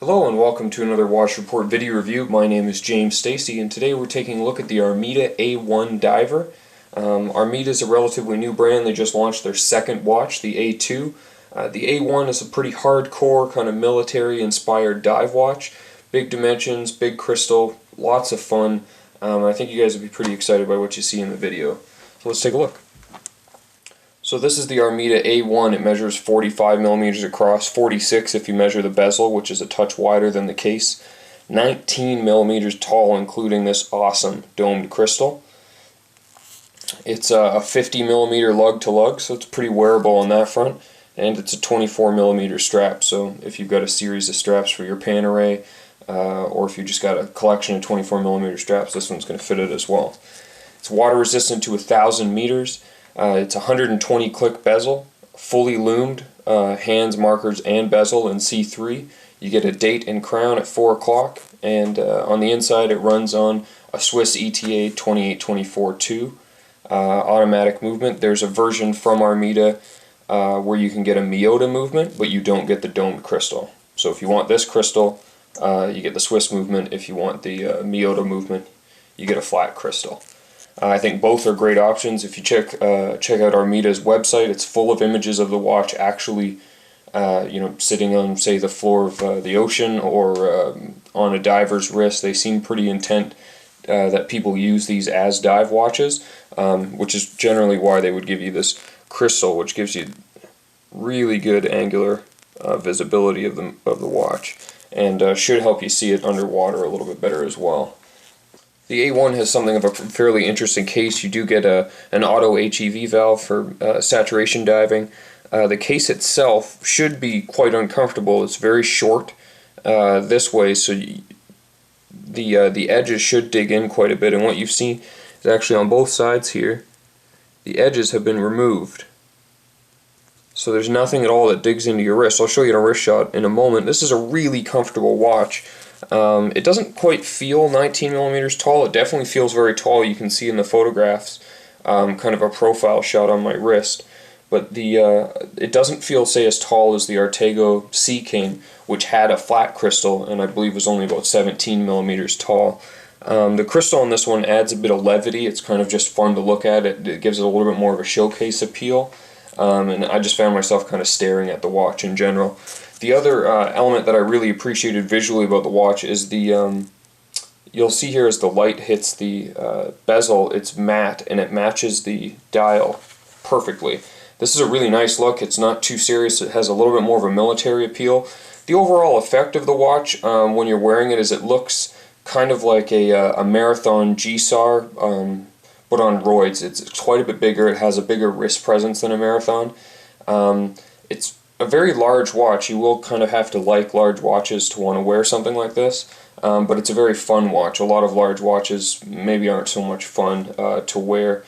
Hello and welcome to another Watch Report video review. My name is James Stacy and today we're taking a look at the Armida A1 diver. Armida is a relatively new brand. They just launched their second watch, the A2. The A1 is a pretty hardcore, kind of military-inspired dive watch. Big dimensions, big crystal, lots of fun. I think you guys will be pretty excited by what you see in the video. So let's take a look. So this is the Armida A1. It measures 45 millimeters across, 46 if you measure the bezel, which is a touch wider than the case, 19 millimeters tall, including this awesome domed crystal. It's a 50 millimeter lug to lug, so it's pretty wearable on that front, and it's a 24 millimeter strap. So if you've got a series of straps for your pan array, or if you just got a collection of 24 millimeter straps, this one's going to fit it as well. It's water resistant to 1,000 meters. It's 120 click bezel, fully lumed, hands, markers, and bezel in C3. You get a date and crown at 4 o'clock, and on the inside it runs on a Swiss ETA 2824-2 automatic movement. There's a version from Armida where you can get a Miyota movement, but you don't get the domed crystal. So if you want this crystal, you get the Swiss movement. If you want the Miyota movement, you get a flat crystal. I think both are great options. If you check out Armida's website, it's full of images of the watch actually sitting on, say, the floor of the ocean or on a diver's wrist. They seem pretty intent that people use these as dive watches, which is generally why they would give you this crystal, which gives you really good angular visibility of the watch, and should help you see it underwater a little bit better as well. The A1 has something of a fairly interesting case. You do get an auto HEV valve for saturation diving. The case itself should be quite uncomfortable. It's very short this way, so the edges should dig in quite a bit. And what you've seen is actually on both sides here, the edges have been removed. So there's nothing at all that digs into your wrist. I'll show you in a wrist shot in a moment. This is a really comfortable watch. It doesn't quite feel 19 millimeters tall. It definitely feels very tall. You can see in the photographs kind of a profile shot on my wrist. But it doesn't feel, say, as tall as the Artego Sea King, which had a flat crystal and I believe was only about 17 millimeters tall. The crystal on this one adds a bit of levity. It's kind of just fun to look at. It gives it a little bit more of a showcase appeal. And I just found myself kind of staring at the watch in general. The other element that I really appreciated visually about the watch is the, you'll see here as the light hits the bezel, it's matte and it matches the dial perfectly. This is a really nice look. It's not too serious. It has a little bit more of a military appeal. The overall effect of the watch when you're wearing it is it looks kind of like a marathon G-SAR, but on roids. It's quite a bit bigger. It has a bigger wrist presence than a marathon. It's a very large watch. You will kind of have to like large watches to want to wear something like this, but it's a very fun watch. A lot of large watches maybe aren't so much fun to wear.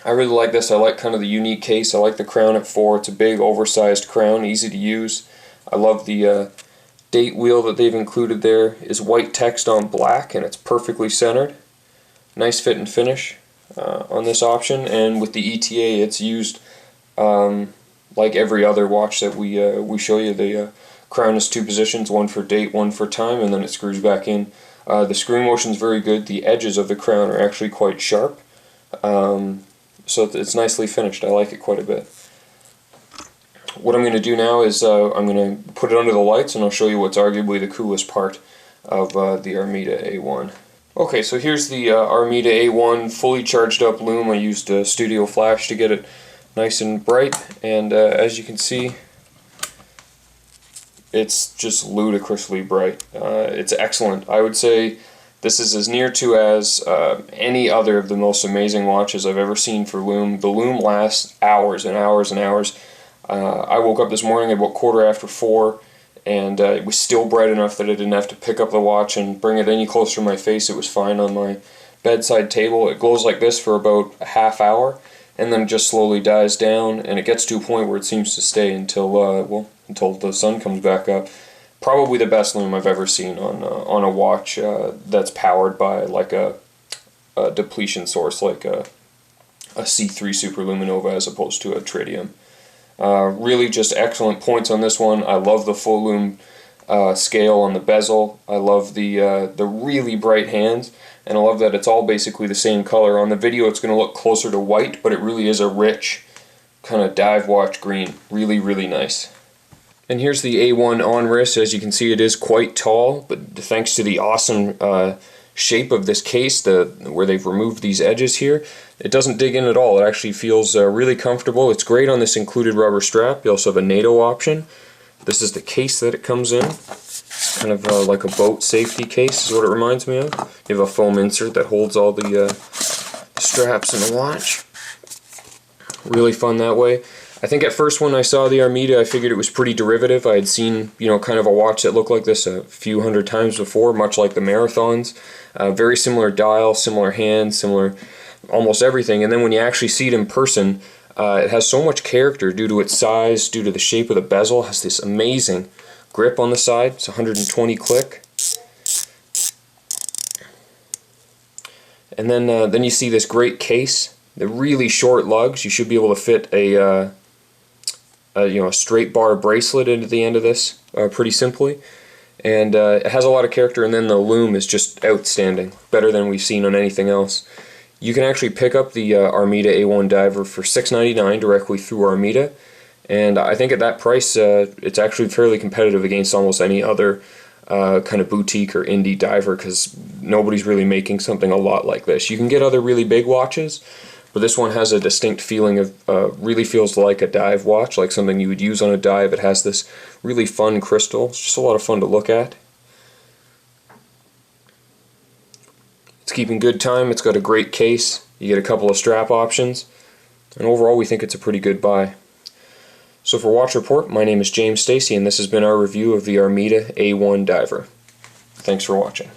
I really like this. I like kind of the unique case. I like the crown at 4. It's a big oversized crown, easy to use. I love the date wheel that they've included there. Is white text on black and it's perfectly centered. Nice fit and finish on this option, and with the ETA it's used like every other watch that we show you. The crown is 2 positions, one for date, one for time, and then it screws back in. The screw motion is very good. The edges of the crown are actually quite sharp, so it's nicely finished. I like it quite a bit. What I'm going to do now is I'm going to put it under the lights and I'll show you what's arguably the coolest part of the Armida A1. Okay, so here's the Armida A1 fully charged up Lume. I used a studio flash to get it nice and bright, and as you can see, it's just ludicrously bright. It's excellent. I would say this is as near to as any other of the most amazing watches I've ever seen for Lume. The Lume lasts hours and hours and hours. I woke up this morning at about 4:15, and it was still bright enough that I didn't have to pick up the watch and bring it any closer to my face. It was fine on my bedside table. It glows like this for about a half hour, and then it just slowly dies down, and it gets to a point where it seems to stay until until the sun comes back up. Probably the best Lume I've ever seen on a watch that's powered by like a depletion source, like a C3 Superluminova as opposed to a tritium. Really just excellent points on this one. I love the full lume scale on the bezel. I love the really bright hands, and I love that it's all basically the same color. On the video it's going to look closer to white, but it really is a rich kind of dive watch green. Really, really nice. And here's the A1 on wrist. As you can see, it is quite tall, but thanks to the awesome shape of this case, where they've removed these edges here, it doesn't dig in at all. It actually feels really comfortable. It's great on this included rubber strap. You also have a NATO option. This is the case that it comes in. It's kind of like a boat safety case is what it reminds me of. You have a foam insert that holds all the straps in the watch. Really fun that way. I think at first when I saw the Armida, I figured it was pretty derivative. I had seen, you know, kind of a watch that looked like this a few hundred times before, much like the Marathons. Very similar dial, similar hands, similar almost everything. And then when you actually see it in person, it has so much character due to its size, due to the shape of the bezel. It has this amazing grip on the side. It's 120 click. And then you see this great case. The really short lugs. You should be able to fit a straight bar bracelet into the end of this pretty simply. And it has a lot of character, and then the Lume is just outstanding. Better than we've seen on anything else. You can actually pick up the Armida A1 diver for $6.99 directly through Armida, and I think at that price it's actually fairly competitive against almost any other kind of boutique or indie diver, because nobody's really making something a lot like this. You can get other really big watches, but this one has a distinct feeling of, really feels like a dive watch, like something you would use on a dive. It has this really fun crystal. It's just a lot of fun to look at. It's keeping good time. It's got a great case. You get a couple of strap options, and overall we think it's a pretty good buy. So for Watch Report, my name is James Stacy, and this has been our review of the Armida A1 diver. Thanks for watching.